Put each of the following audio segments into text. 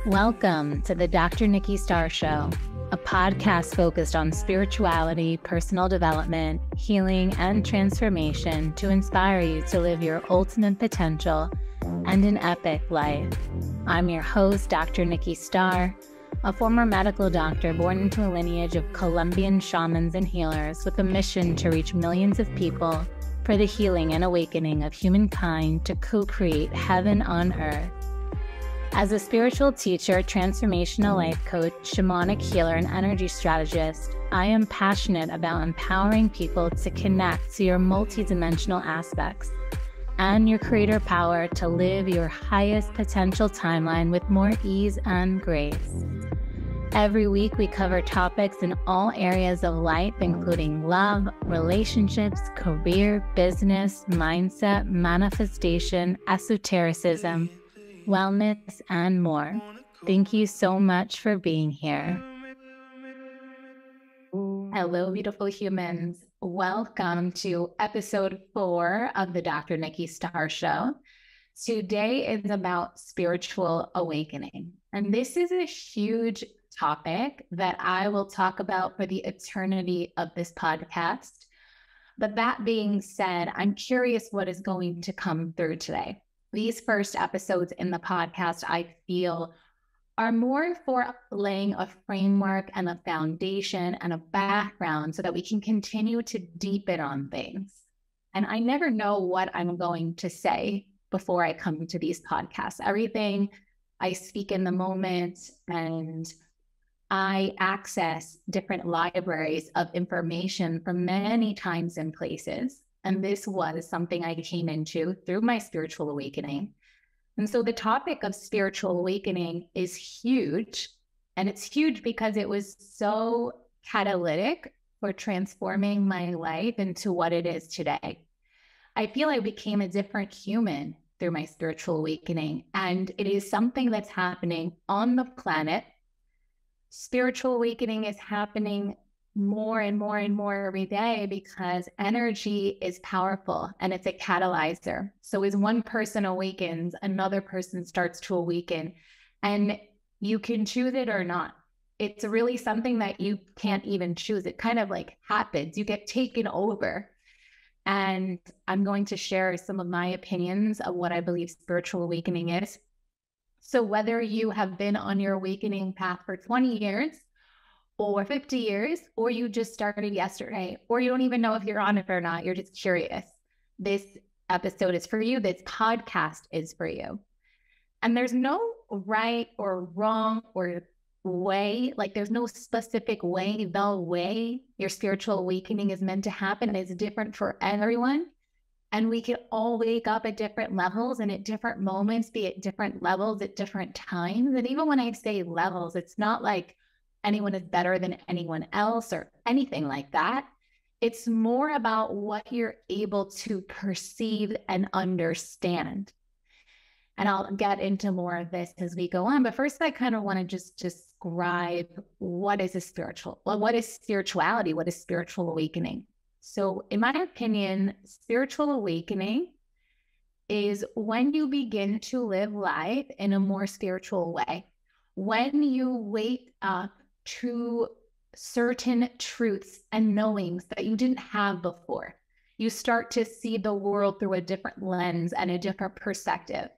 Welcome to the Dr. Nikki Starr Show, a podcast focused on spirituality, personal development, healing, and transformation to inspire you to live your ultimate potential and an epic life. I'm your host, Dr. Nikki Starr, a former medical doctor born into a lineage of Colombian shamans and healers with a mission to reach millions of people for the healing and awakening of humankind to co-create heaven on earth. As a spiritual teacher, transformational life coach, shamanic healer, and energy strategist, I am passionate about empowering people to connect to your multidimensional aspects and your creator power to live your highest potential timeline with more ease and grace. Every week, we cover topics in all areas of life, including love, relationships, career, business, mindset, manifestation, esotericism, wellness, and more. Thank you so much for being here. Hello, beautiful humans. Welcome to episode 4 of the Dr. Nikki Starr Show. Today is about spiritual awakening. And this is a huge topic that I will talk about for the eternity of this podcast. But that being said, I'm curious what is going to come through today. These first episodes in the podcast, I feel, are more for laying a framework and a foundation and a background so that we can continue to deepen on things. And I never know what I'm going to say before I come to these podcasts. Everything I speak in the moment, and I access different libraries of information from many times and places. And this was something I came into through my spiritual awakening. And so the topic of spiritual awakening is huge. And it's huge because it was so catalytic for transforming my life into what it is today. I feel I became a different human through my spiritual awakening. And it is something that's happening on the planet. Spiritual awakening is happening more and more and more every day because energy is powerful and it's a catalyzer. So as one person awakens, another person starts to awaken, and you can choose it or not. It's really something that you can't even choose. It kind of like happens. You get taken over. And I'm going to share some of my opinions of what I believe spiritual awakening is. So whether you have been on your awakening path for 20 years, or 50 years, or you just started yesterday, or you don't even know if you're on it or not, you're just curious, this episode is for you. This podcast is for you. And there's no right or wrong or way, like there's no specific way. The way your spiritual awakening is meant to happen is different for everyone. And we can all wake up at different levels and at different moments, be at different levels at different times. And even when I say levels, it's not like anyone is better than anyone else or anything like that. It's more about what you're able to perceive and understand. And I'll get into more of this as we go on. But first, I kind of want to just describe what is what is spirituality? What is spiritual awakening? So in my opinion, spiritual awakening is when you begin to live life in a more spiritual way. When you wake up to certain truths and knowings that you didn't have before. You start to see the world through a different lens and a different perspective.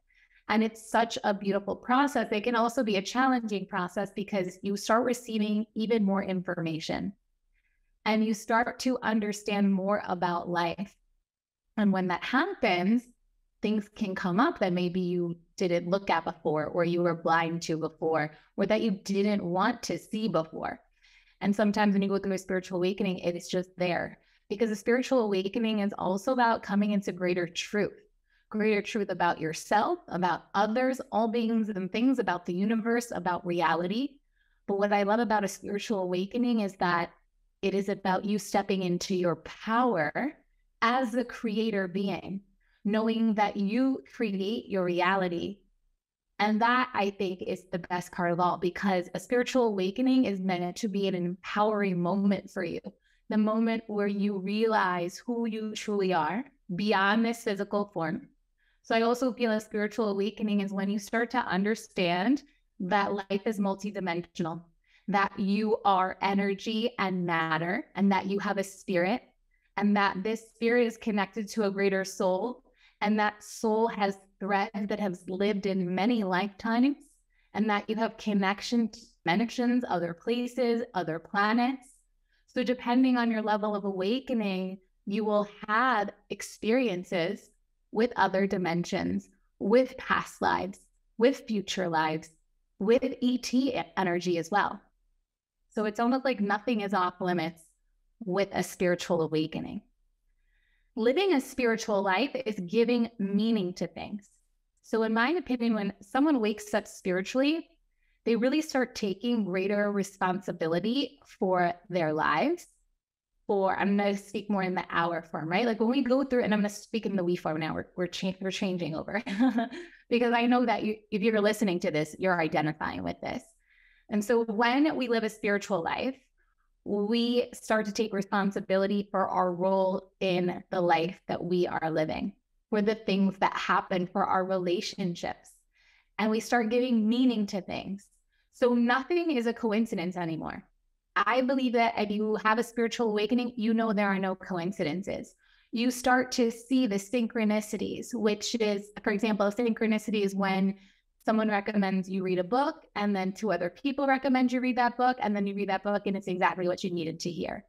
And it's such a beautiful process. It can also be a challenging process because you start receiving even more information and you start to understand more about life. And when that happens, things can come up that maybe you didn't look at before, or you were blind to before, or that you didn't want to see before. And sometimes when you go through a spiritual awakening, it's just there, because a spiritual awakening is also about coming into greater truth about yourself, about others, all beings and things, about the universe, about reality. But what I love about a spiritual awakening is that it is about you stepping into your power as the creator being, knowing that you create your reality. And that, I think, is the best part of all, because a spiritual awakening is meant to be an empowering moment for you. The moment where you realize who you truly are beyond this physical form. So I also feel a spiritual awakening is when you start to understand that life is multidimensional, that you are energy and matter, and that you have a spirit, and that this spirit is connected to a greater soul, and that soul has threads that have lived in many lifetimes, and that you have connections, other places, other planets. So depending on your level of awakening, you will have experiences with other dimensions, with past lives, with future lives, with ET energy as well. So it's almost like nothing is off limits with a spiritual awakening. Living a spiritual life is giving meaning to things. So in my opinion, when someone wakes up spiritually, they really start taking greater responsibility for their lives. Or I'm going to speak more in the hour form, right? Like when we go through, and I'm going to speak in the we form now, we're changing over because I know that if you're listening to this, you're identifying with this. And so when we live a spiritual life, we start to take responsibility for our role in the life that we are living, for the things that happen, for our relationships. And we start giving meaning to things. So nothing is a coincidence anymore. I believe that if you have a spiritual awakening, you know there are no coincidences. You start to see the synchronicities, which is, for example, a synchronicity is when someone recommends you read a book, and then two other people recommend you read that book, and then you read that book, and it's exactly what you needed to hear.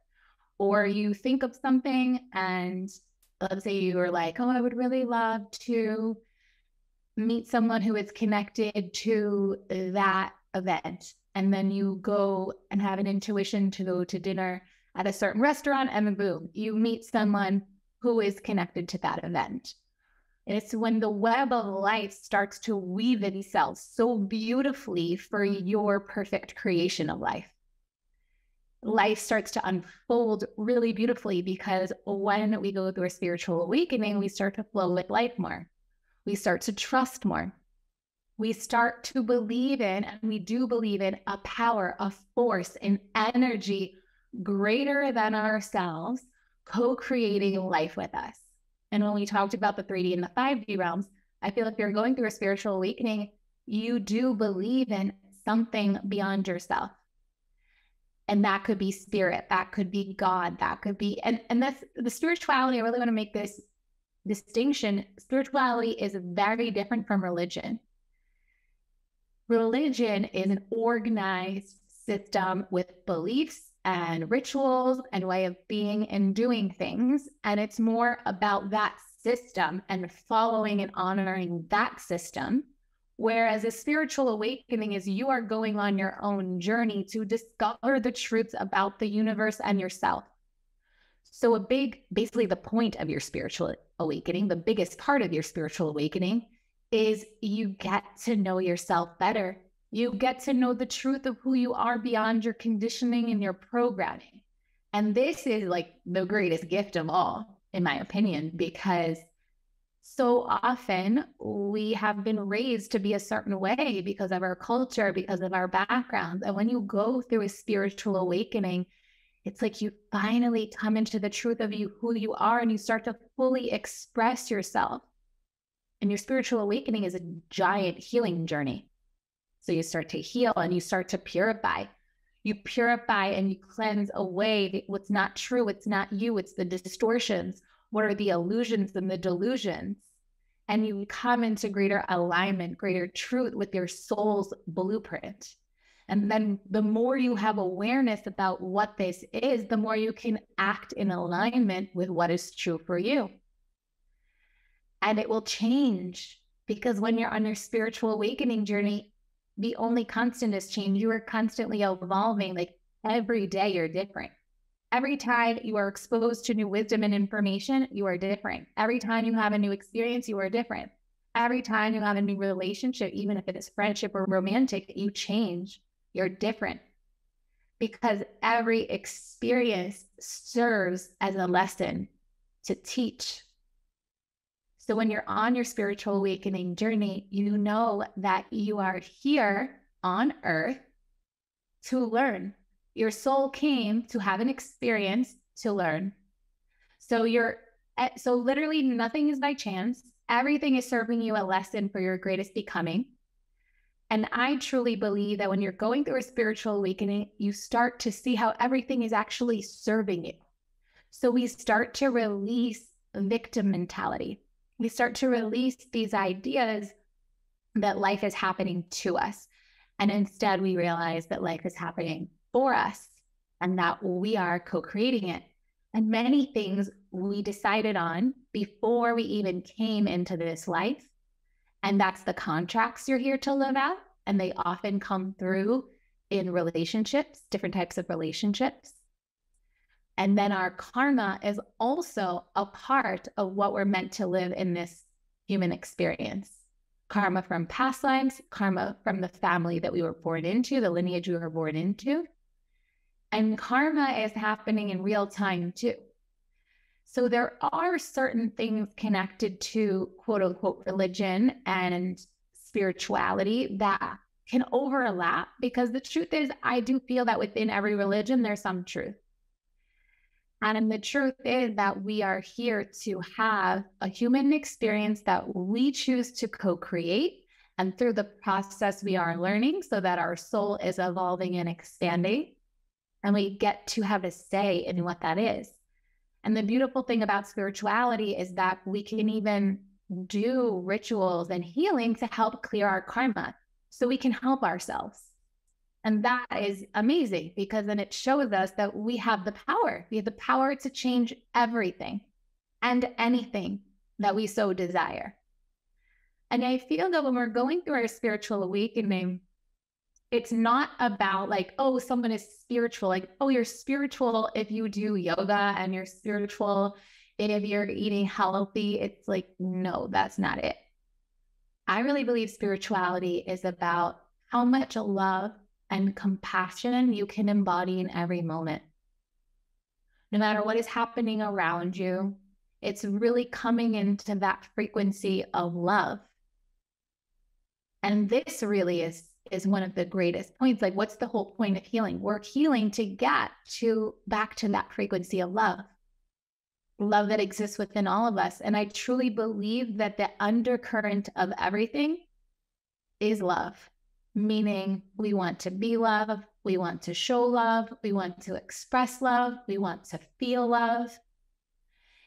Or you think of something, and let's say you were like, oh, I would really love to meet someone who is connected to that event. And then you go and have an intuition to go to dinner at a certain restaurant, and then boom, you meet someone who is connected to that event. And it's when the web of life starts to weave itself so beautifully for your perfect creation of life. Life starts to unfold really beautifully, because when we go through a spiritual awakening, we start to flow with life more. We start to trust more. We start to believe in, and we do believe in, a power, a force, an energy greater than ourselves, co-creating life with us. And when we talked about the 3D and the 5D realms, I feel if you're going through a spiritual awakening, you do believe in something beyond yourself. And that could be spirit, that could be God, that could be, and that's the spirituality. I really want to make this distinction. Spirituality is very different from religion. Religion is an organized system with beliefs and rituals and way of being and doing things. And it's more about that system and following and honoring that system. Whereas a spiritual awakening is you are going on your own journey to discover the truths about the universe and yourself. So basically the point of your spiritual awakening, the biggest part of your spiritual awakening, is you get to know yourself better. You get to know the truth of who you are beyond your conditioning and your programming. And this is like the greatest gift of all, in my opinion, because so often we have been raised to be a certain way because of our culture, because of our backgrounds. And when you go through a spiritual awakening, it's like you finally come into the truth of you, who you are, and you start to fully express yourself. And your spiritual awakening is a giant healing journey. So you start to heal and you start to purify. You purify and you cleanse away what's not true. It's not you. It's the distortions. What are the illusions and the delusions? And you come into greater alignment, greater truth with your soul's blueprint. And then the more you have awareness about what this is, the more you can act in alignment with what is true for you. And it will change, because when you're on your spiritual awakening journey, the only constant is change. You are constantly evolving. Like every day you're different. Every time you are exposed to new wisdom and information, you are different. Every time you have a new experience, you are different. Every time you have a new relationship, even if it is friendship or romantic, you change. You're different. Because every experience serves as a lesson to teach. So when you're on your spiritual awakening journey, you know that you are here on earth to learn. Your soul came to have an experience to learn. So literally nothing is by chance. everything is serving you a lesson for your greatest becoming. And I truly believe that when you're going through a spiritual awakening, you start to see how everything is actually serving you. So we start to release victim mentality. We start to release these ideas that life is happening to us. And instead, we realize that life is happening for us and that we are co-creating it. And many things we decided on before we even came into this life. And that's the contracts you're here to live out. And they often come through in relationships, different types of relationships. And then our karma is also a part of what we're meant to live in this human experience. Karma from past lives, karma from the family that we were born into, the lineage we were born into. And karma is happening in real time too. So there are certain things connected to quote unquote religion and spirituality that can overlap, because the truth is, I do feel that within every religion, there's some truth. And the truth is that we are here to have a human experience that we choose to co-create. And through the process, we are learning so that our soul is evolving and expanding. And we get to have a say in what that is. And the beautiful thing about spirituality is that we can even do rituals and healing to help clear our karma so we can help ourselves. And that is amazing, because then it shows us that we have the power. We have the power to change everything and anything that we so desire. And I feel that when we're going through our spiritual awakening, it's not about like, oh, someone is spiritual. Like, oh, you're spiritual if you do yoga, and you're spiritual if you're eating healthy. It's like, no, that's not it. I really believe spirituality is about how much love and compassion you can embody in every moment. No matter what is happening around you, it's really coming into that frequency of love. And this really is one of the greatest points. Like, what's the whole point of healing? We're healing to get back to that frequency of love that exists within all of us. And I truly believe that the undercurrent of everything is love, meaning we want to be love, we want to show love, we want to express love, we want to feel love.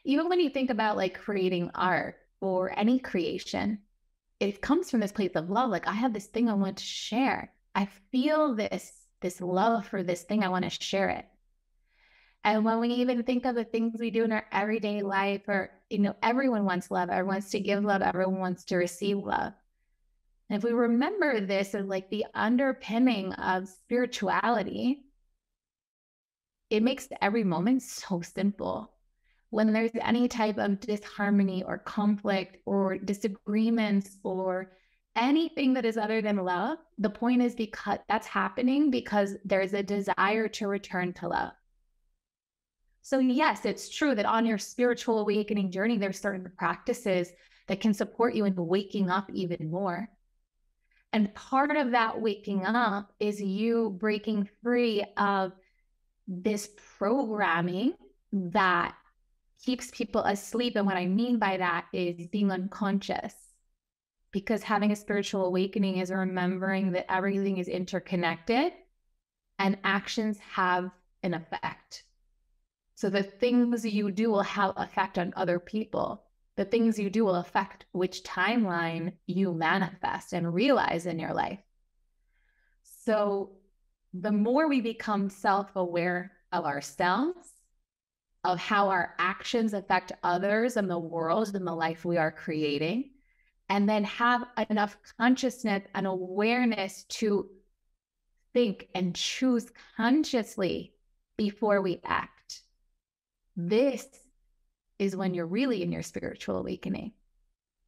Even when you think about like creating art or any creation, it comes from this place of love. Like, I have this thing I want to share. I feel this love for this thing. I want to share it. And when we even think of the things we do in our everyday life, or, everyone wants love. Everyone wants to give love. Everyone wants to receive love. And if we remember this as like the underpinning of spirituality, it makes every moment so simple. When there's any type of disharmony or conflict or disagreements or anything that is other than love, the point is because that's happening because there's a desire to return to love. So yes, it's true that on your spiritual awakening journey, there's certain practices that can support you in waking up even more. And part of that waking up is you breaking free of this programming that keeps people asleep. And what I mean by that is being unconscious, because having a spiritual awakening is remembering that everything is interconnected and actions have an effect. So the things you do will have effect on other people. The things you do will affect which timeline you manifest and realize in your life. So the more we become self-aware of ourselves, of how our actions affect others and the world and the life we are creating, and then have enough consciousness and awareness to think and choose consciously before we act. This is when you're really in your spiritual awakening.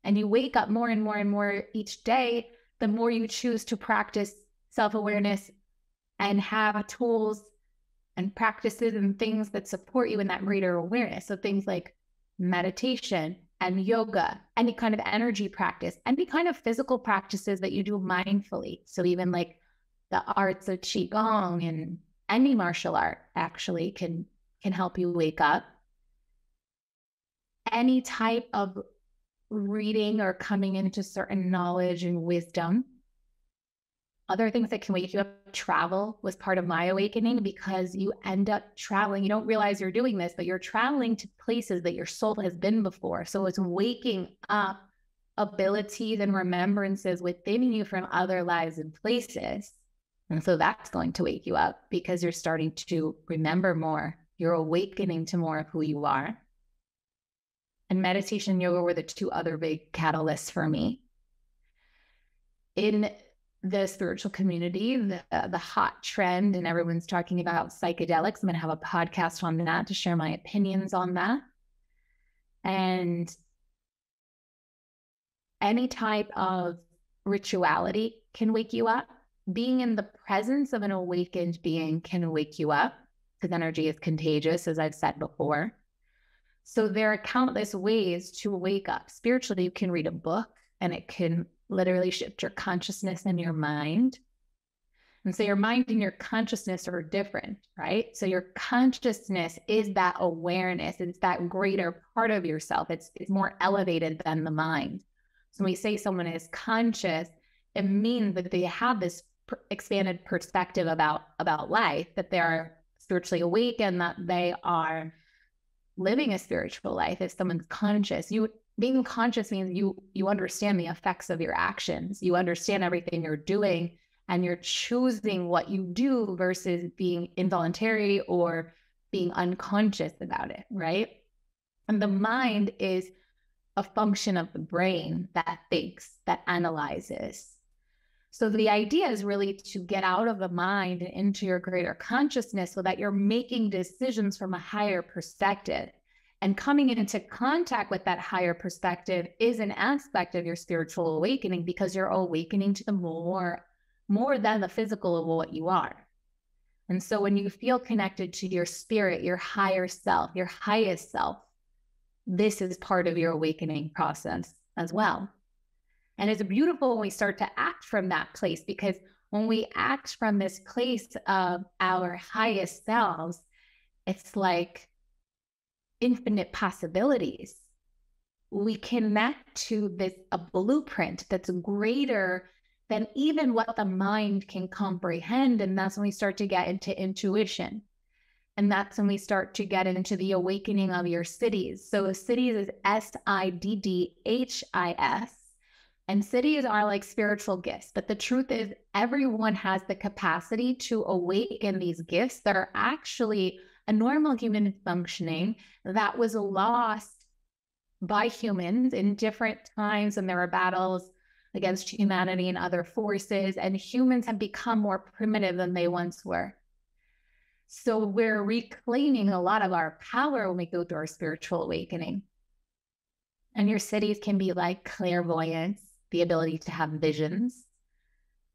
And you wake up more and more and more each day, the more you choose to practice self-awareness and have tools and practices and things that support you in that greater awareness. So things like meditation and yoga, any kind of energy practice, any kind of physical practices that you do mindfully. So even like the arts of Qigong and any martial art actually can help you wake up. Any type of reading or coming into certain knowledge and wisdom. Other things that can wake you up, travel was part of my awakening, because you end up traveling. You don't realize you're doing this, but you're traveling to places that your soul has been before. So it's waking up abilities and remembrances within you from other lives and places. And so that's going to wake you up, because you're starting to remember more. You're awakening to more of who you are. And meditation and yoga were the two other big catalysts for me. In the spiritual community, the hot trend, and everyone's talking about psychedelics. I'm going to have a podcast on that to share my opinions on that. And any type of rituality can wake you up. Being in the presence of an awakened being can wake you up, because energy is contagious, as I've said before. So there are countless ways to wake up. Spiritually, you can read a book, and it can literally shift your consciousness and your mind. And so your mind and your consciousness are different, right? So your consciousness is that awareness. It's that greater part of yourself. It's more elevated than the mind. So when we say someone is conscious, it means that they have this expanded perspective about life, that they're spiritually awake, and that they are living a spiritual life. If someone's conscious, being conscious means you understand the effects of your actions. You understand everything you're doing, and you're choosing what you do versus being involuntary or being unconscious about it, right? And the mind is a function of the brain that thinks, that analyzes. So the idea is really to get out of the mind and into your greater consciousness, so that you're making decisions from a higher perspective. And coming into contact with that higher perspective is an aspect of your spiritual awakening, because you're awakening to the more than the physical of what you are. And so when you feel connected to your spirit, your higher self, your highest self, this is part of your awakening process as well. And it's beautiful when we start to act from that place, because when we act from this place of our highest selves, it's like infinite possibilities. We connect to a blueprint that's greater than even what the mind can comprehend. And that's when we start to get into intuition. And that's when we start to get into the awakening of your cities. So cities is Siddhis. And cities are like spiritual gifts. But the truth is, everyone has the capacity to awaken these gifts that are actually a normal human functioning that was lost by humans in different times. And there were battles against humanity and other forces. And humans have become more primitive than they once were. So we're reclaiming a lot of our power when we go through our spiritual awakening. And your cities can be like clairvoyance, the ability to have visions,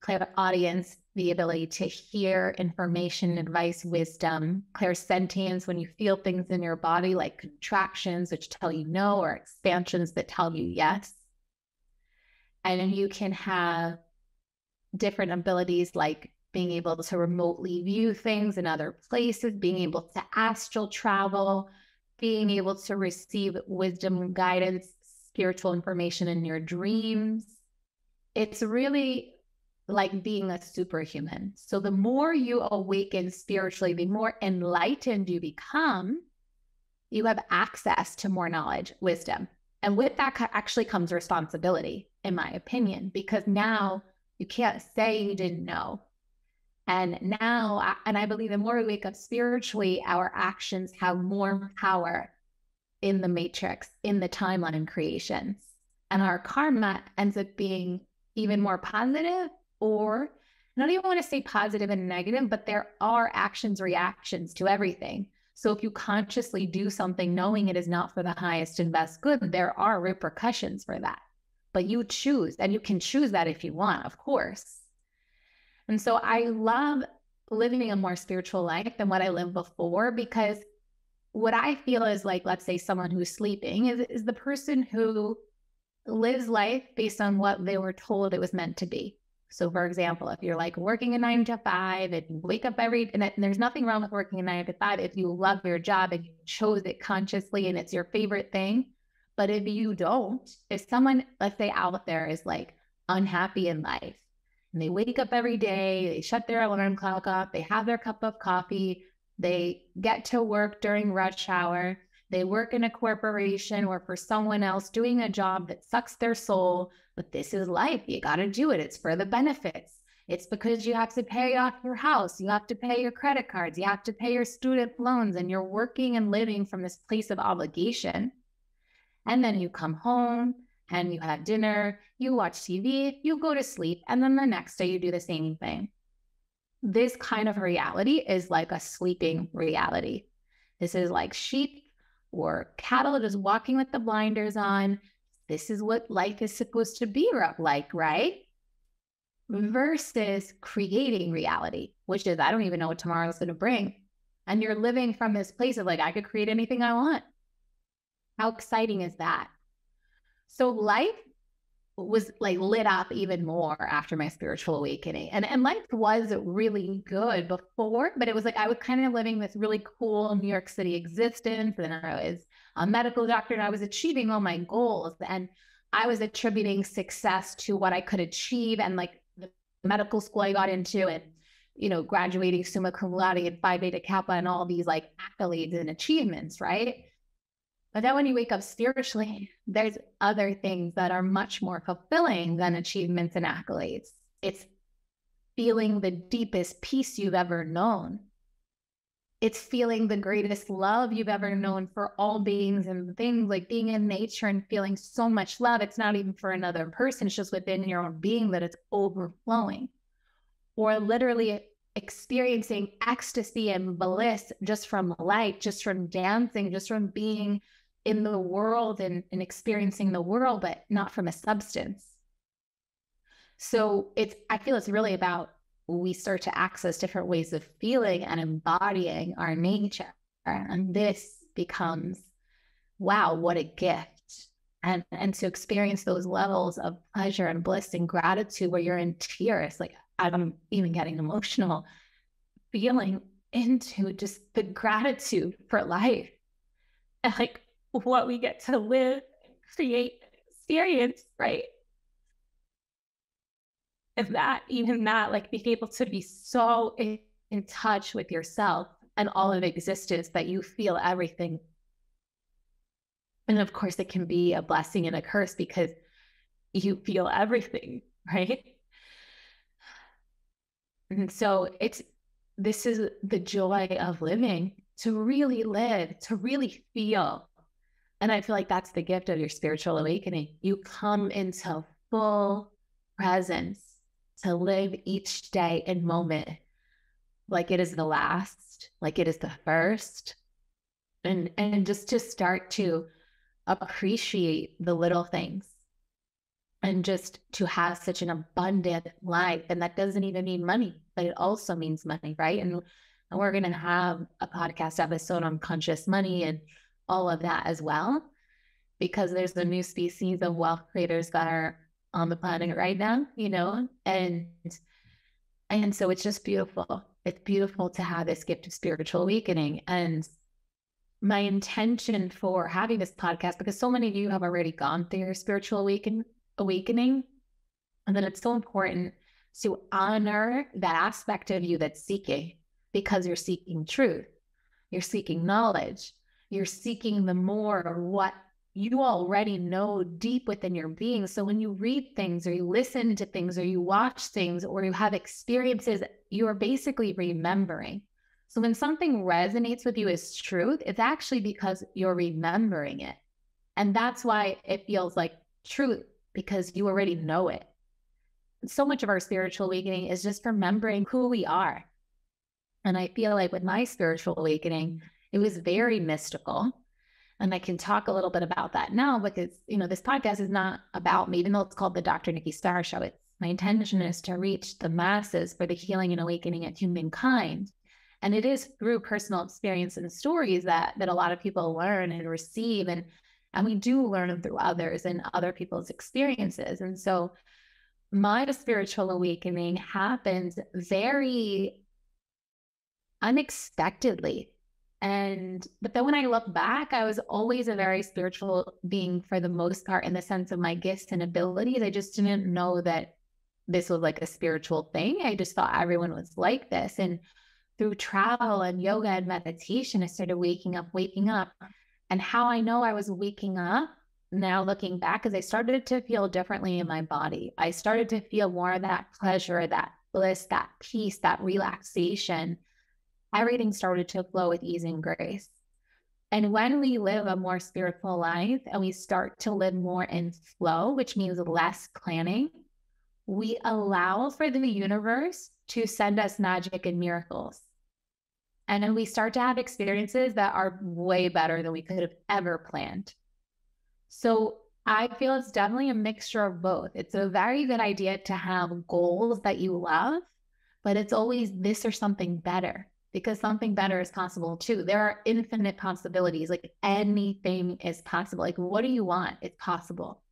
clairaudience, the ability to hear information, advice, wisdom, clairsentience, when you feel things in your body like contractions, which tell you no, or expansions that tell you yes. And then you can have different abilities like being able to remotely view things in other places, being able to astral travel, being able to receive wisdom, guidance, spiritual information in your dreams. It's really like being a superhuman. So the more you awaken spiritually, the more enlightened you become, you have access to more knowledge, wisdom. And with that actually comes responsibility, in my opinion, because now you can't say you didn't know. And now, and I believe the more we wake up spiritually, our actions have more power in the matrix, in the timeline creations. And our karma ends up being even more positive, or I don't even want to say positive and negative, but there are actions, reactions to everything. So if you consciously do something knowing it is not for the highest and best good, there are repercussions for that. But you choose, and you can choose that if you want, of course. And so I love living a more spiritual life than what I lived before, because what I feel is like, let's say someone who's sleeping is the person who lives life based on what they were told it was meant to be. So for example, if you're like working a 9 to 5 and you wake up and there's nothing wrong with working a 9 to 5 if you love your job and you chose it consciously and it's your favorite thing, But if you don't, if someone, let's say out there is like unhappy in life and they wake up every day, they shut their alarm clock off, they have their cup of coffee, they get to work during rush hour, they work in a corporation or for someone else doing a job that sucks their soul, but this is life. You got to do it. It's for the benefits. It's because you have to pay off your house. You have to pay your credit cards. You have to pay your student loans, and you're working and living from this place of obligation. And then you come home and you have dinner, you watch TV, you go to sleep, and then the next day you do the same thing. This kind of reality is like a sleeping reality. This is like sheep or cattle just walking with the blinders on. This is what life is supposed to be like, right? Versus creating reality, which is, I don't even know what tomorrow's going to bring. And you're living from this place of like, I could create anything I want. How exciting is that? So life was like lit up even more after my spiritual awakening. And life was really good before, but it was like I was kind of living this really cool New York City existence. And I was a medical doctor and I was achieving all my goals. And I was attributing success to what I could achieve and like the medical school I got into and, graduating summa cum laude and Phi Beta Kappa and all these like accolades and achievements, right? But then when you wake up spiritually, there's other things that are much more fulfilling than achievements and accolades. It's feeling the deepest peace you've ever known. It's feeling the greatest love you've ever known for all beings and things, like being in nature and feeling so much love. It's not even for another person. It's just within your own being that it's overflowing. Or literally experiencing ecstasy and bliss just from life, just from dancing, just from being in the world and experiencing the world, but not from a substance. So I feel it's really about we start to access different ways of feeling and embodying our nature. And this becomes, wow, what a gift. And to experience those levels of pleasure and bliss and gratitude where you're in tears, like I'm even getting emotional, feeling into just the gratitude for life and like what we get to live, create, experience, right? And that, like being able to be so in touch with yourself and all of existence that you feel everything. And of course, it can be a blessing and a curse because you feel everything, right? And so this is the joy of living, to really live, to really feel. And I feel like that's the gift of your spiritual awakening. You come into full presence to live each day and moment like it is the last, like it is the first. And just to start to appreciate the little things and just to have such an abundant life. And that doesn't even mean money, but it also means money, right? And we're going to have a podcast episode on conscious money and all of that as well, because there's a new species of wealth creators that are on the planet right now, and so it's just beautiful. It's beautiful to have this gift of spiritual awakening. And my intention for having this podcast, because so many of you have already gone through your spiritual awakening, and then it's so important to honor that aspect of you that's seeking, because you're seeking truth, you're seeking knowledge, you're seeking the more of what you already know deep within your being. So when you read things or you listen to things or you watch things or you have experiences, you're basically remembering. So when something resonates with you as truth, it's actually because you're remembering it. And that's why it feels like truth, because you already know it. So much of our spiritual awakening is just remembering who we are. And I feel like with my spiritual awakening, it was very mystical. And I can talk a little bit about that now because, this podcast is not about me, even though it's called the Dr. Nikki Starr Show. My intention is to reach the masses for the healing and awakening of humankind. And it is through personal experience and stories that a lot of people learn and receive. And we do learn through others and other people's experiences. And so my spiritual awakening happened very unexpectedly. But then when I look back, I was always a very spiritual being for the most part, in the sense of my gifts and abilities. I just didn't know that this was like a spiritual thing. I just thought everyone was like this. And through travel and yoga and meditation, I started waking up. And how I know I was waking up now looking back is I started to feel differently in my body. I started to feel more of that pleasure, that bliss, that peace, that relaxation. Everything started to flow with ease and grace. And when we live a more spiritual life and we start to live more in flow, which means less planning, we allow for the universe to send us magic and miracles. And then we start to have experiences that are way better than we could have ever planned. So I feel it's definitely a mixture of both. It's a very good idea to have goals that you love, but it's always this or something better, because something better is possible too. There are infinite possibilities. Like anything is possible. Like, what do you want? It's possible.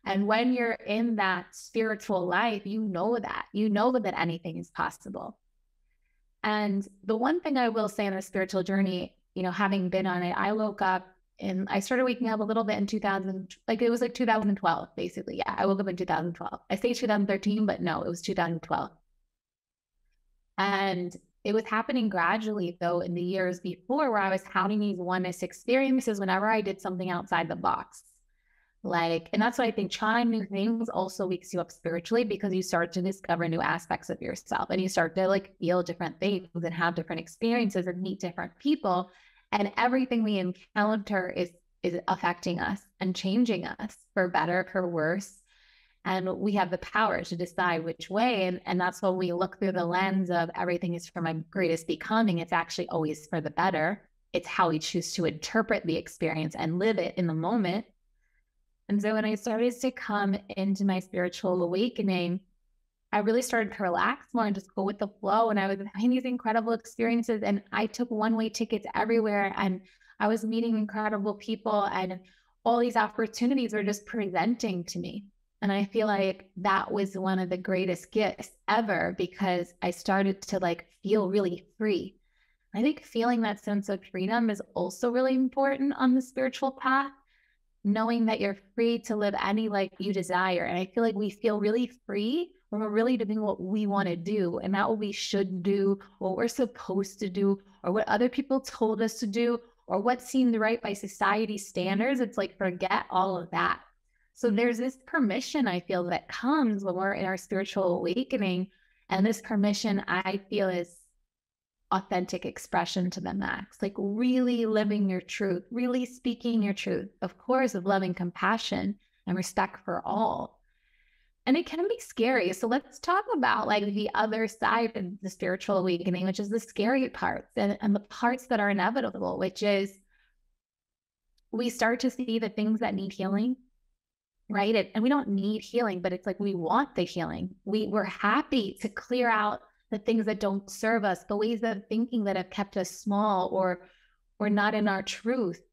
And when you're in that spiritual life, you know that anything is possible. And the one thing I will say on a spiritual journey, having been on it, I woke up and I started waking up a little bit in 2000, like it was like 2012, basically. Yeah, I woke up in 2012. I say 2013, but no, it was 2012. And it was happening gradually, though, in the years before, where I was having these oneness experiences whenever I did something outside the box. And that's why I think trying new things also wakes you up spiritually, because you start to discover new aspects of yourself and you start to feel different things and have different experiences and meet different people. And everything we encounter is affecting us and changing us for better, for worse. And we have the power to decide which way. And that's when we look through the lens of everything is for my greatest becoming. It's actually always for the better. It's how we choose to interpret the experience and live it in the moment. And so when I started to come into my spiritual awakening, I really started to relax more and just go with the flow. And I was having these incredible experiences, and I took one-way tickets everywhere, and I was meeting incredible people, and all these opportunities were just presenting to me. And I feel like that was one of the greatest gifts ever, because I started to feel really free. I think feeling that sense of freedom is also really important on the spiritual path, knowing that you're free to live any life you desire. And I feel like we feel really free when we're really doing what we want to do, and not what we should do, what we're supposed to do, or what other people told us to do, or what seemed right by society standards. It's forget all of that. So there's this permission, I feel, that comes when we're in our spiritual awakening. And this permission, I feel, is authentic expression to the max, really living your truth, really speaking your truth, of course, with loving compassion and respect for all. And it can be scary. So let's talk about the other side of the spiritual awakening, which is the scary parts and the parts that are inevitable, which is we start to see the things that need healing, right? And we don't need healing, but it's we want the healing. We're happy to clear out the things that don't serve us, the ways of thinking that have kept us small or not in our truth,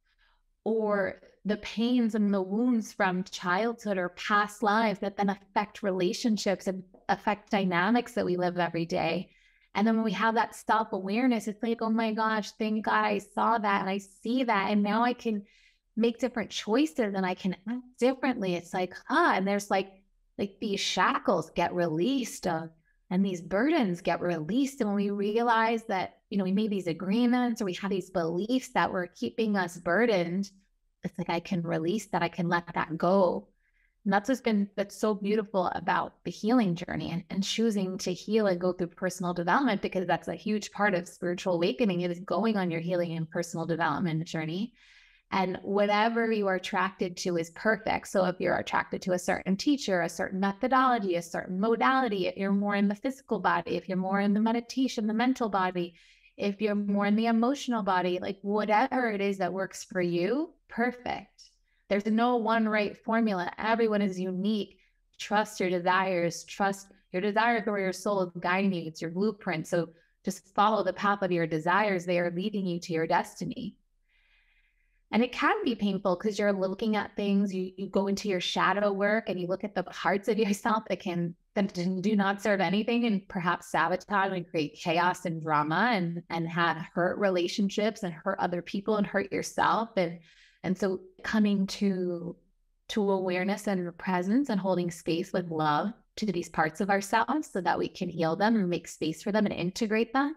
or the pains and the wounds from childhood or past lives that then affect relationships and affect dynamics that we live every day. And then when we have that self-awareness, it's oh my gosh, thank God I saw that and I see that. And now I can make different choices and I can act differently. It's and there's these shackles get released and these burdens get released. And when we realize that, we made these agreements or we have these beliefs that were keeping us burdened, it's I can release that. I can let that go. And that's so beautiful about the healing journey and choosing to heal and go through personal development, because that's a huge part of spiritual awakening. It is going on your healing and personal development journey. And whatever you are attracted to is perfect. So if you're attracted to a certain teacher, a certain methodology, a certain modality, if you're more in the physical body, if you're more in the meditation, the mental body, if you're more in the emotional body, whatever it is that works for you, perfect. There's no one right formula. Everyone is unique. Trust your desires. Trust your desires where your soul is guiding you. It's your blueprint. So just follow the path of your desires. They are leading you to your destiny. And it can be painful because you're looking at things, you go into your shadow work and you look at the parts of yourself that can that do not serve anything and perhaps sabotage and create chaos and drama and have hurt relationships and hurt other people and hurt yourself. And so coming to awareness and presence and holding space with love to these parts of ourselves so that we can heal them and make space for them and integrate them.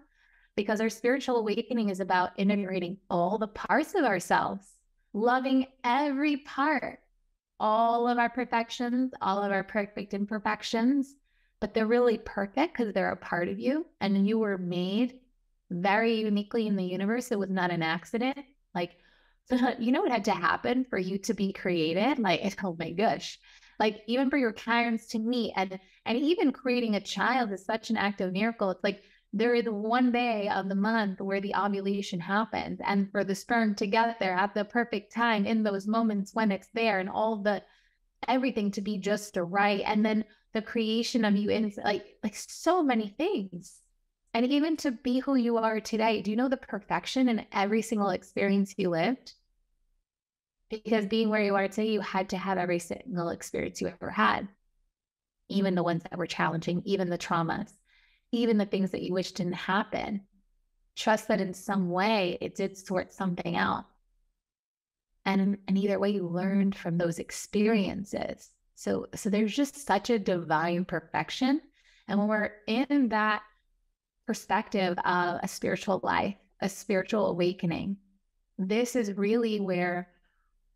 Because our spiritual awakening is about integrating all the parts of ourselves, loving every part, all of our perfections, all of our perfect imperfections, but they're really perfect because they're a part of you and you were made very uniquely in the universe. It was not an accident. Like, you know what had to happen for you to be created? Like, oh my gosh. Like, even for your parents to meet and even creating a child is such an act of miracle. It's like there is one day of the month where the ovulation happens, and for the sperm to get there at the perfect time in those moments when it's there, and all the everything to be just right, and then the creation of you in like so many things. And even to be who you are today, do you know the perfection in every single experience you lived? Because being where you are today, you had to have every single experience you ever had, even the ones that were challenging, even the traumas, even the things that you wish didn't happen. Trust that in some way it did sort something out. And either way, you learned from those experiences. So there's just such a divine perfection. And when we're in that perspective of a spiritual life, a spiritual awakening, this is really where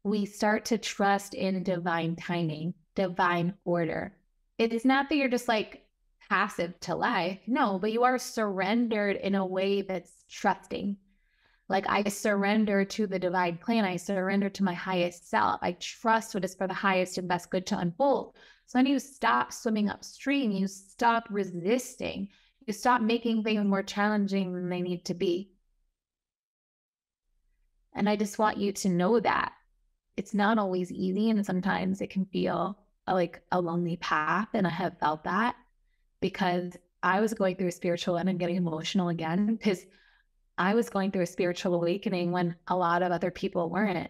we start to trust in divine timing, divine order. It is not that you're just like passive to life. No, but you are surrendered in a way that's trusting. Like, I surrender to the divine plan. I surrender to my highest self. I trust what is for the highest and best good to unfold. So then you stop swimming upstream. You stop resisting. You stop making things more challenging than they need to be. And I just want you to know that it's not always easy. And sometimes it can feel like a lonely path. And I have felt that because I was going through a spiritual, and I'm getting emotional again, because I was going through a spiritual awakening when a lot of other people weren't.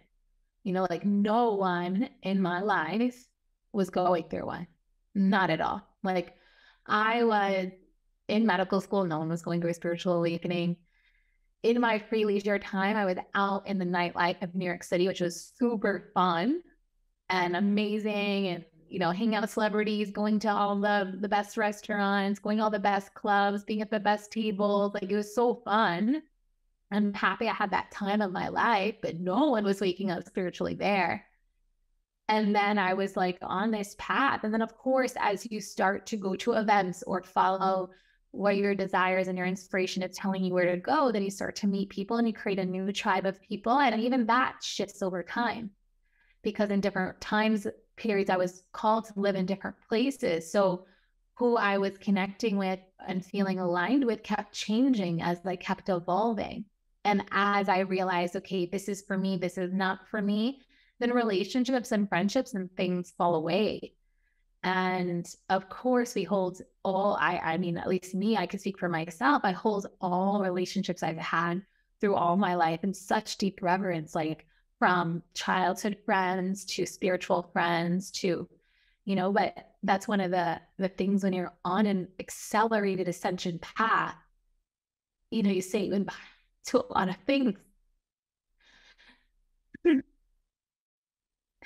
You know, like no one in my life was going through one. Not at all. Like, I was in medical school. No one was going through a spiritual awakening. In my free leisure time, I was out in the nightlife of New York City, which was super fun and amazing. And, you know, hanging out with celebrities, going to all the best restaurants, going to all the best clubs, being at the best tables. Like, it was so fun. I'm happy I had that time of my life, but no one was waking up spiritually there. And then I was like on this path. And then, of course, as you start to go to events or follow what your desires and your inspiration is telling you where to go, then you start to meet people and you create a new tribe of people. And even that shifts over time, because in different times periods, I was called to live in different places. So who I was connecting with and feeling aligned with kept changing as I kept evolving. And as I realized, okay, this is for me, this is not for me, then relationships and friendships and things fall away. And of course, we hold all, I mean, at least me, I can speak for myself. I hold all relationships I've had through all my life in such deep reverence, like from childhood friends to spiritual friends to, you know, but that's one of the things when you're on an accelerated ascension path, you know, you say goodbye to a lot of things.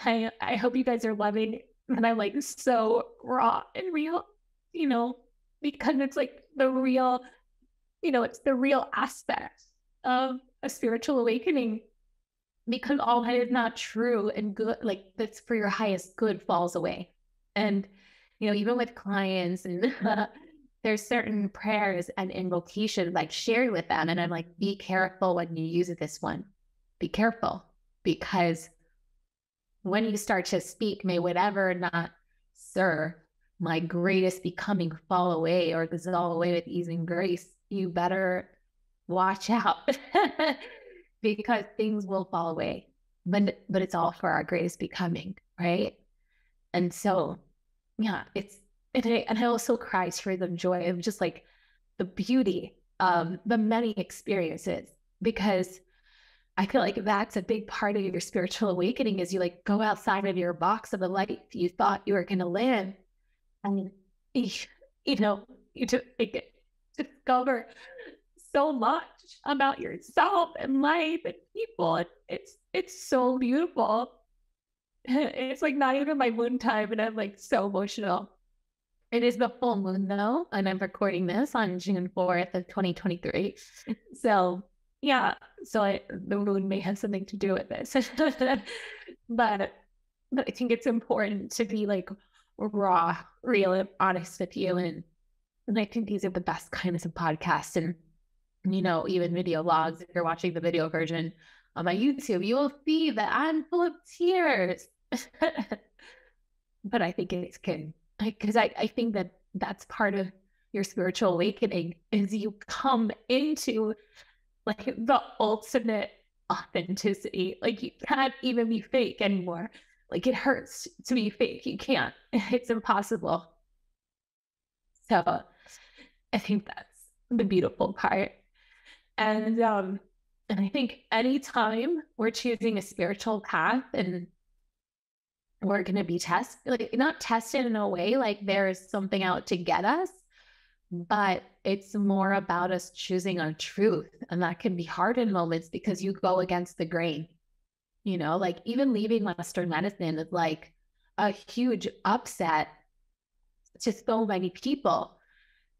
I hope you guys are loving that I'm like so raw and real, you know, because it's like the real, you know, it's the real aspect of a spiritual awakening, because all that is not true and good, like that's for your highest good, falls away. And, you know, even with clients and there's certain prayers and invocations like share with them. And I'm like, be careful when you use this one. Be careful, because when you start to speak, may whatever not serve my greatest becoming fall away or dissolve away with ease and grace, you better watch out because things will fall away. But it's all for our greatest becoming, right? And so, yeah, and I also cry tears of joy of just like the beauty of the many experiences, because I feel like that's a big part of your spiritual awakening is you like go outside of your box of the life you thought you were going to live. And you know, you discover so much about yourself and life and people. And it's so beautiful. It's like not even my moon time, and I'm like so emotional. It is the full moon though, and I'm recording this on June 4th of 2023. So yeah, the moon may have something to do with this. but I think it's important to be like raw, real, and honest with you. And I think these are the best kinds of podcasts and, even video logs. If you're watching the video version on my YouTube, you will see that I'm full of tears. But I think it's good because I think that that's part of your spiritual awakening is you come into like the ultimate authenticity. Like you can't even be fake anymore. Like it hurts to be fake. You can't. It's impossible. So I think that's the beautiful part. And I think anytime we're choosing a spiritual path and we're going to be not tested in a way like there's something out to get us, but it's more about us choosing our truth. And that can be hard in moments because you go against the grain, like even leaving Western medicine is like a huge upset to so many people,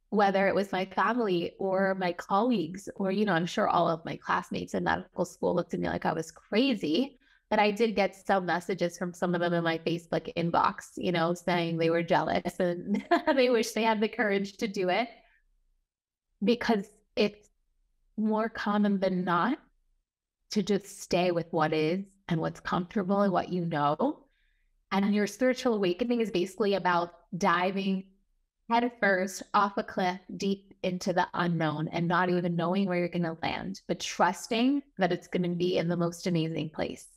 whether it was my family or my colleagues, or, I'm sure all of my classmates in medical school looked at me like I was crazy. But I did get some messages from some of them in my Facebook inbox, saying they were jealous and they wish they had the courage to do it, because it's more common than not to just stay with what is and what's comfortable and what you know. And your spiritual awakening is basically about diving head first off a cliff deep into the unknown and not even knowing where you're going to land, but trusting that it's going to be in the most amazing place.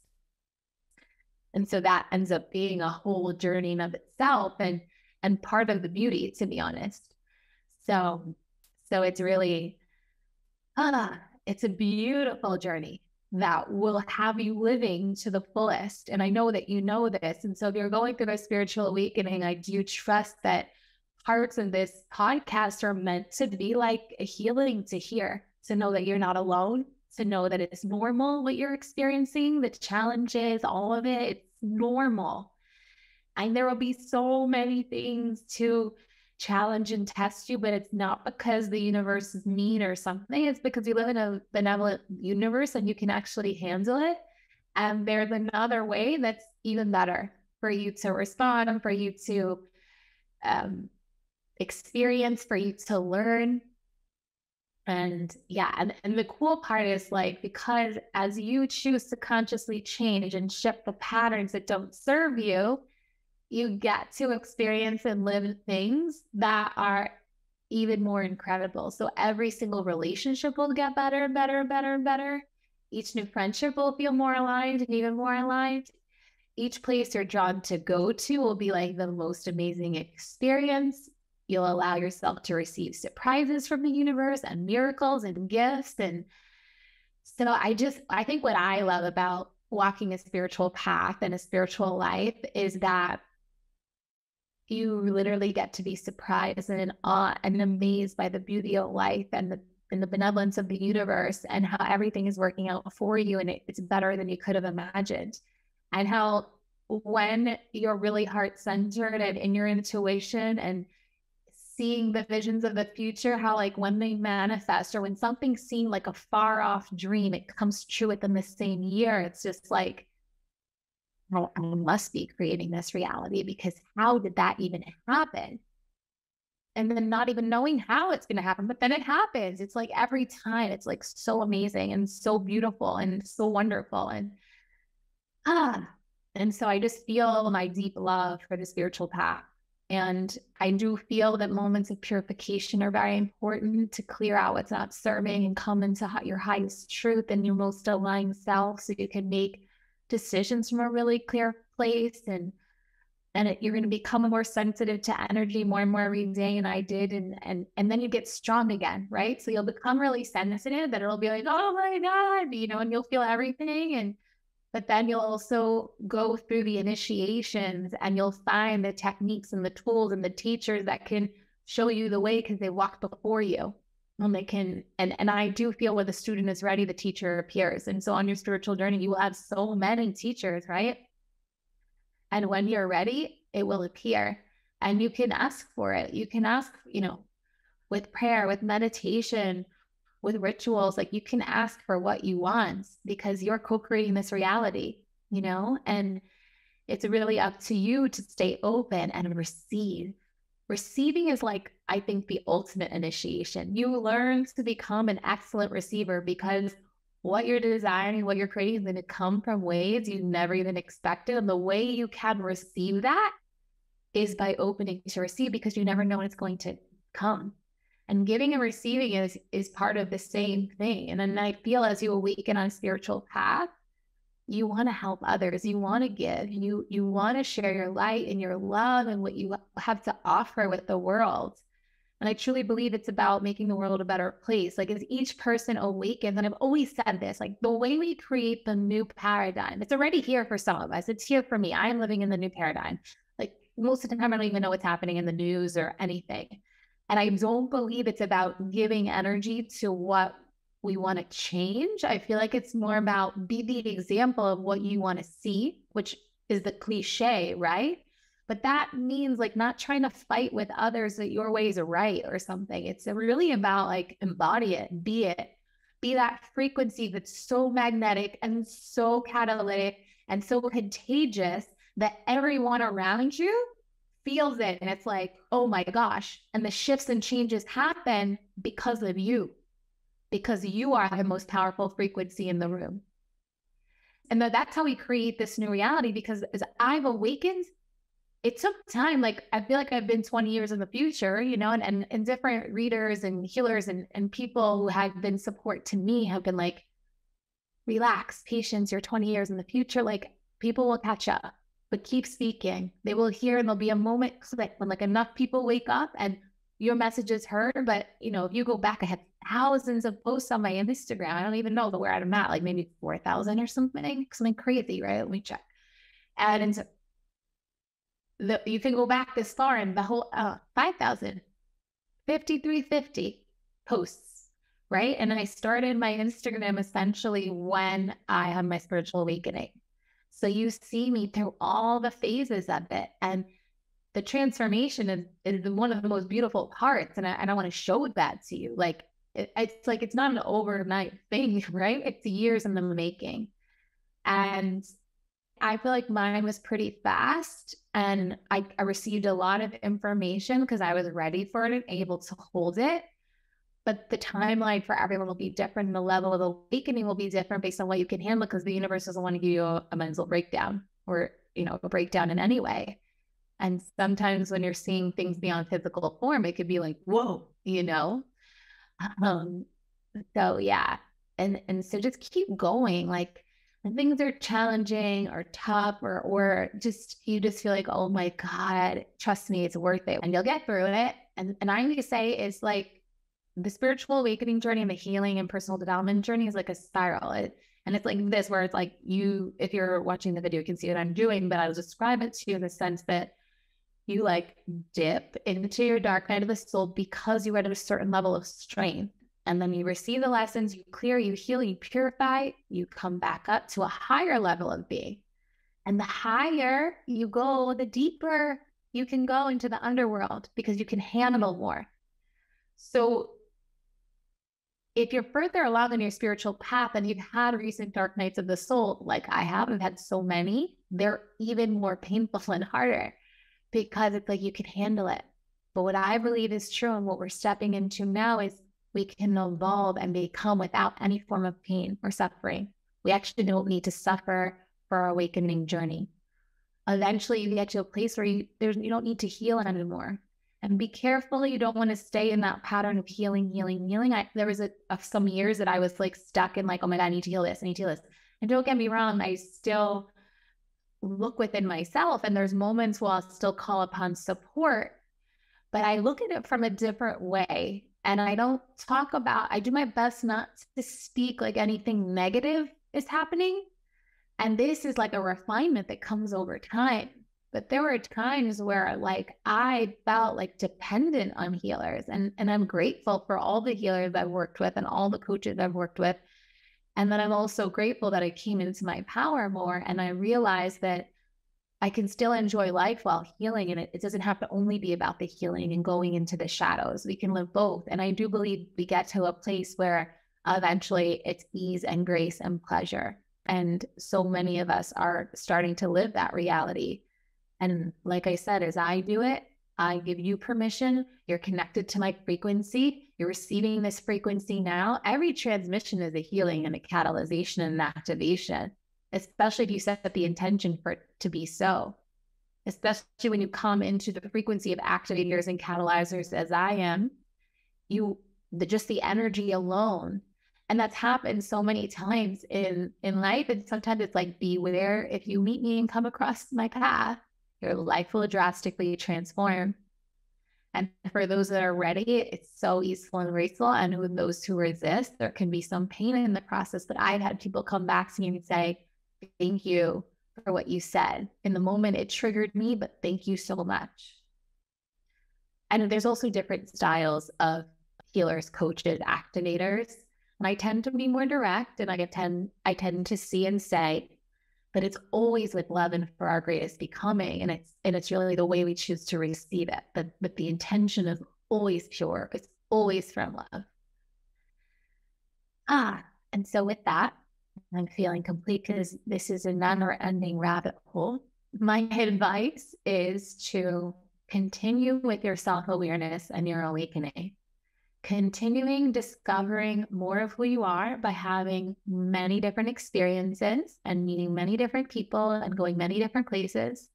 And so that ends up being a whole journey in of itself and part of the beauty, to be honest. So it's really, it's a beautiful journey that will have you living to the fullest. And I know that you know this. And so if you're going through a spiritual awakening, I do trust that parts of this podcast are meant to be like a healing to hear, to know that you're not alone, to know that it's normal what you're experiencing, the challenges, all of it, it's normal. And there will be so many things to challenge and test you, but it's not because the universe is mean or something. It's because you live in a benevolent universe and you can actually handle it. And there's another way that's even better for you to respond, for you to experience, for you to learn. And the cool part is like, because as you choose to consciously change and shift the patterns that don't serve you, you get to experience and live things that are even more incredible. So every single relationship will get better and better and better and better. Each new friendship will feel more aligned and even more aligned. Each place you're drawn to go to will be like the most amazing experience. You'll allow yourself to receive surprises from the universe and miracles and gifts. And so I think what I love about walking a spiritual path and a spiritual life is that you literally get to be surprised and in awe and amazed by the beauty of life and the benevolence of the universe and how everything is working out for you. And it's better than you could have imagined. And how when you're really heart-centered and in your intuition and seeing the visions of the future, how like when they manifest or when something seemed like a far off dream, it comes true within the same year. It's just like, I must be creating this reality, because how did that even happen? And then not even knowing how it's going to happen, but then it happens. It's like every time it's like so amazing and so beautiful and so wonderful. And so I just feel my deep love for the spiritual path. And I do feel that moments of purification are very important to clear out what's not serving and come into your highest truth and your most aligned self, so you can make decisions from a really clear place. And you're going to become more sensitive to energy more and more every day. And I did. And then you get strong again, right? So you'll become really sensitive that it'll be like, oh my God, and you'll feel everything. But then you'll also go through the initiations and you'll find the techniques and the tools and the teachers that can show you the way because they walked before you. And they can, and I do feel when the student is ready, the teacher appears. And so on your spiritual journey, you will have so many teachers, right? And when you're ready, it will appear. And you can ask for it. You can ask, with prayer, with meditation, with rituals, like you can ask for what you want because you're co-creating this reality, and it's really up to you to stay open and receive. Receiving is like, I think, the ultimate initiation. You learn to become an excellent receiver because what you're designing, what you're creating is going to come from ways you never even expected. And the way you can receive that is by opening to receive because you never know when it's going to come. And giving and receiving is part of the same thing. And then I feel as you awaken on a spiritual path, you want to help others. You want to give. You want to share your light and your love and what you have to offer with the world. And I truly believe it's about making the world a better place. Like as each person awakens, and I've always said this, like the way we create the new paradigm, it's already here for some of us. It's here for me. I'm living in the new paradigm. Like most of the time, I don't even know what's happening in the news or anything. And I don't believe it's about giving energy to what we want to change. I feel like it's more about be the example of what you want to see, which is the cliche, right? But that means like not trying to fight with others that your ways are right or something. It's really about like embody it, be that frequency that's so magnetic and so catalytic and so contagious that everyone around you feels it. And it's like, oh my gosh. And the shifts and changes happen because of you, because you are the most powerful frequency in the room. And that's how we create this new reality, because as I've awakened, it took time. Like, I feel like I've been 20 years in the future, and different readers and healers and people who have been support to me have been like, relax, patience, you're 20 years in the future. Like, people will catch up. But keep speaking. They will hear, and there'll be a moment click when like enough people wake up and your message is heard. But if you go back, I had thousands of posts on my Instagram. I don't even know where I'm at, like maybe 4,000 or something crazy, right? Let me check. And you can go back this far and the whole 5,000, 5,350 posts, right? And I started my Instagram essentially when I had my spiritual awakening. So you see me through all the phases of it. And the transformation is one of the most beautiful parts. And I want to show that to you. Like, it's not an overnight thing, right? It's years in the making. And I feel like mine was pretty fast. And I received a lot of information because I was ready for it and able to hold it. But the timeline for everyone will be different. And the level of awakening will be different based on what you can handle, because the universe doesn't want to give you a mental breakdown or, a breakdown in any way. And sometimes when you're seeing things beyond physical form, it could be like, whoa, So yeah. And so just keep going. Like, when things are challenging or tough or you just feel like, oh my God, trust me, it's worth it. And you'll get through it. And I need to say is like, the spiritual awakening journey and the healing and personal development journey is like a spiral. And it's like this, where it's like if you're watching the video, you can see what I'm doing, but I'll describe it to you in the sense that you like dip into your dark night of the soul because you are at a certain level of strength. And then you receive the lessons, you clear, you heal, you purify, you come back up to a higher level of being. And the higher you go, the deeper you can go into the underworld because you can handle more. So if you're further along in your spiritual path and you've had recent dark nights of the soul, like I have, I've had so many, they're even more painful and harder because it's like you can handle it. But what I believe is true and what we're stepping into now is we can evolve and become without any form of pain or suffering. We actually don't need to suffer for our awakening journey. Eventually you get to a place where you don't need to heal anymore. And be careful. You don't want to stay in that pattern of healing. There was some years that I was like stuck in like, oh my God, I need to heal this. I need to heal this. And don't get me wrong, I still look within myself and there's moments where I'll still call upon support, but I look at it from a different way. And I do my best not to speak like anything negative is happening. And this is like a refinement that comes over time. But there were times where like I felt like dependent on healers. And I'm grateful for all the healers I've worked with and all the coaches I've worked with. And then I'm also grateful that I came into my power more and I realized that I can still enjoy life while healing. And it doesn't have to only be about the healing and going into the shadows. We can live both. And I do believe we get to a place where eventually it's ease and grace and pleasure. And so many of us are starting to live that reality. And like I said, as I do it, I give you permission. You're connected to my frequency. You're receiving this frequency now. Every transmission is a healing and a catalyzation and an activation, especially if you set the intention for it to be so. Especially when you come into the frequency of activators and catalyzers as I am, just the energy alone. And that's happened so many times in life. And sometimes it's like, beware if you meet me and come across my path. Your life will drastically transform. And for those that are ready, it's so easeful and graceful. And with those who resist, there can be some pain in the process. But I've had people come back to me and say, thank you for what you said. In the moment, it triggered me, but thank you so much. And there's also different styles of healers, coaches, activators. And I tend to be more direct, and I tend to see and say, but it's always with love and for our greatest becoming. And it's really the way we choose to receive it. But the intention is always pure. It's always from love. And so with that, I'm feeling complete because this is a never-ending rabbit hole. My advice is to continue with your self-awareness and your awakening. Continuing discovering more of who you are by having many different experiences and meeting many different people and going many different places.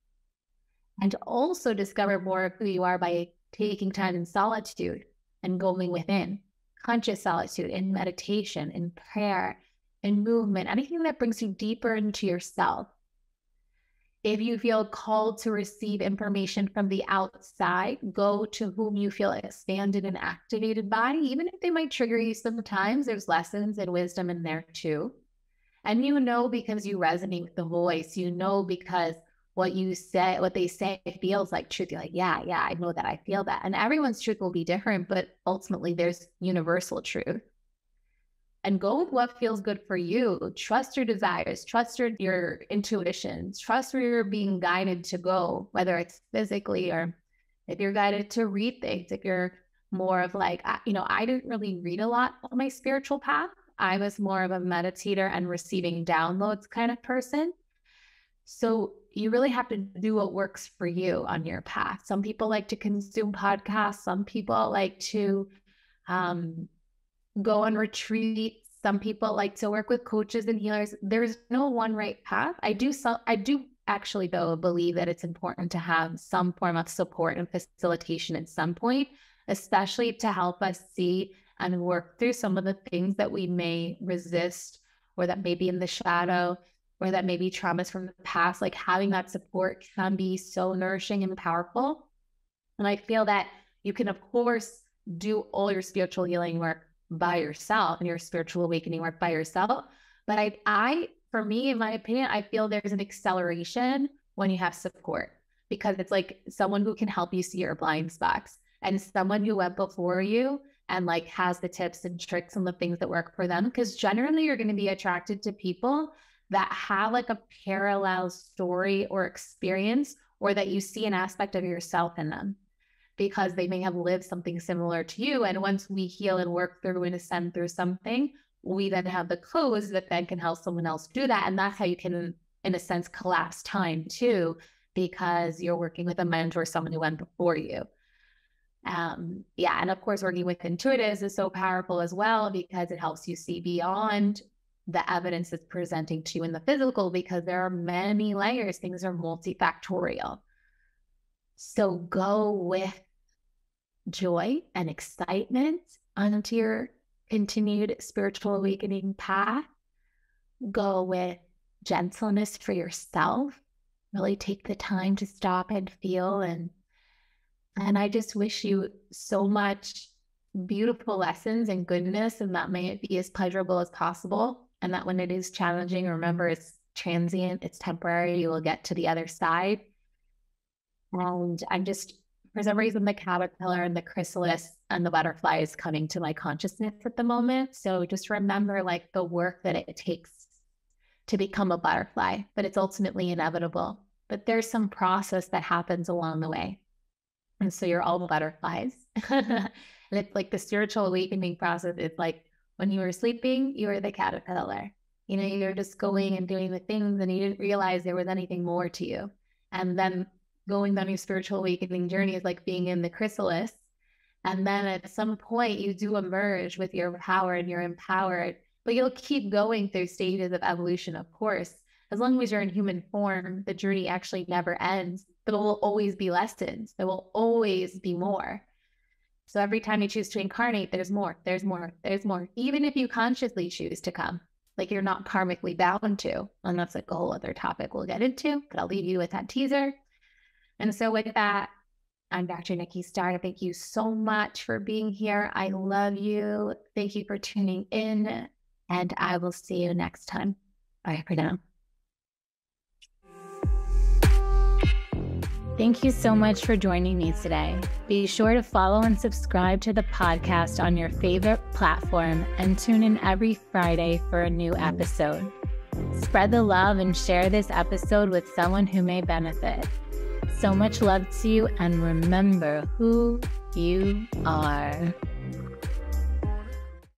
And to also discover more of who you are by taking time in solitude and going within, conscious solitude, in meditation, in prayer, in movement, anything that brings you deeper into yourself. If you feel called to receive information from the outside, go to whom you feel expanded and activated by, even if they might trigger you sometimes. There's lessons and wisdom in there too. And because you resonate with the voice, because what they say feels like truth. You're like, yeah, I know that, I feel that. And everyone's truth will be different, but ultimately there's universal truth. And go with what feels good for you. Trust your desires, trust your intuitions, trust where you're being guided to go, whether it's physically or if you're guided to read things, if you're more of like, I didn't really read a lot on my spiritual path. I was more of a meditator and receiving downloads kind of person. So you really have to do what works for you on your path. Some people like to consume podcasts. Some people like to go on retreats. Some people like to work with coaches and healers. There's no one right path. I do actually, though, believe that it's important to have some form of support and facilitation at some point, especially to help us see and work through some of the things that we may resist or that may be in the shadow or that may be traumas from the past. Like having that support can be so nourishing and powerful. And I feel that you can, of course, do all your spiritual healing work by yourself and your spiritual awakening work by yourself. But for me, in my opinion, I feel there's an acceleration when you have support, because it's like someone who can help you see your blind spots and someone who went before you and like has the tips and tricks and the things that work for them. Because generally you're going to be attracted to people that have like a parallel story or experience, or that you see an aspect of yourself in them, because they may have lived something similar to you. And once we heal and work through and ascend through something, we then have the codes that then can help someone else do that. And that's how you can, in a sense, collapse time too, because you're working with a mentor, someone who went before you. And of course, working with intuitives is so powerful as well, because it helps you see beyond the evidence that's presenting to you in the physical, because there are many layers. Things are multifactorial. So go with joy and excitement onto your continued spiritual awakening path. Go with gentleness for yourself. Really take the time to stop and feel. And I just wish you so much beautiful lessons and goodness, and that may it be as pleasurable as possible. And that when it is challenging, remember, it's transient, it's temporary, you will get to the other side. And I'm just, for some reason, the caterpillar and the chrysalis and the butterfly is coming to my consciousness at the moment. So just remember like the work that it takes to become a butterfly, but it's ultimately inevitable. But there's some process that happens along the way. And so you're all butterflies. And it's like the spiritual awakening process. It's like when you were sleeping, you were the caterpillar. You know, you're just going and doing the things and you didn't realize there was anything more to you. And then going on your spiritual awakening journey is like being in the chrysalis. And then at some point you do emerge with your power and you're empowered, but you'll keep going through stages of evolution, of course. As long as you're in human form, the journey actually never ends. There will always be lessons. There will always be more. So every time you choose to incarnate, there's more, there's more, there's more. Even if you consciously choose to come, like you're not karmically bound to. And that's like a whole other topic we'll get into, but I'll leave you with that teaser. And so with that, I'm Dr. Nikki Starr. Thank you so much for being here. I love you. Thank you for tuning in, and I will see you next time. Bye for now. Thank you so much for joining me today. Be sure to follow and subscribe to the podcast on your favorite platform and tune in every Friday for a new episode. Spread the love and share this episode with someone who may benefit. So much love to you, and remember who you are.